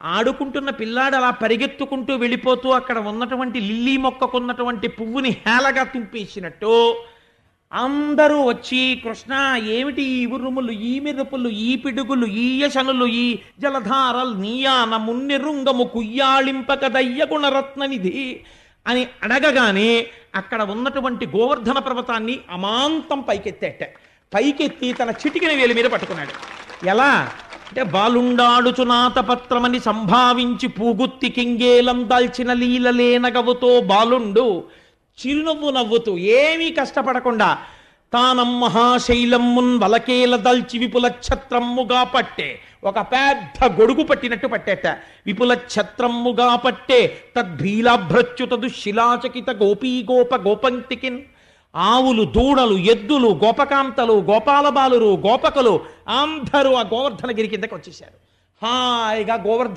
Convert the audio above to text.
ఆడుకుంటున్న పిల్లాడు అలా పరిగెత్తుకుంటూ వెళ్ళిపోతూ అక్కడ ఉన్నటువంటి లిల్లీ మొక్కకున్నటువంటి పువ్వుని హేళగా తుంపేసినట్టు అందరూ వచ్చి కృష్ణ ఏమిటి ఈ ఉరుములు, ఈ మెరుపులు, ఈ పిడుగులు, ఈ యశనులు, ఈ జలధారలు నీయాన మున్నెరుంగము కుయ్యాళింపక దయ్యగుణరత్ననిధి అని అడగగానే అక్కడ ఉన్నటువంటి గోవర్ధన పర్వతాన్ని అమాంతం పైకెత్తేట. పైకెత్తి తన చిటికిన వేలి మీద పట్టుకున్నాడు. ఎలా అంటే బాలుండాడుచునాతపత్రమని సంభావించి పూగుత్తి కింగేలం దాల్చిన లీలలేనగవుతో బాలుండు చిరునవ్వు నవ్వుతూ ఏమీ కష్టపడకుండా తానం మహాశైలమ్మున్ వలకేల దల్చి విపుల ఛత్రమ్ముగా పట్టే, ఒక పెద్ద గొడుగు పట్టినట్టు పట్టేట. విపుల ఛత్రమ్ముగా పట్టే తద్భీలాభ్రచ్యుత దుశిలాచకిత గోపీగోప గోపంక్తికిన్ ఆవులు, దూడలు, ఎద్దులు, గోపకాంతలు, గోపాలబాలురు, గోపకులు అందరూ ఆ గోవర్ధనగిరి కిందకి వచ్చేశారు. హాయిగా గోవర్ధన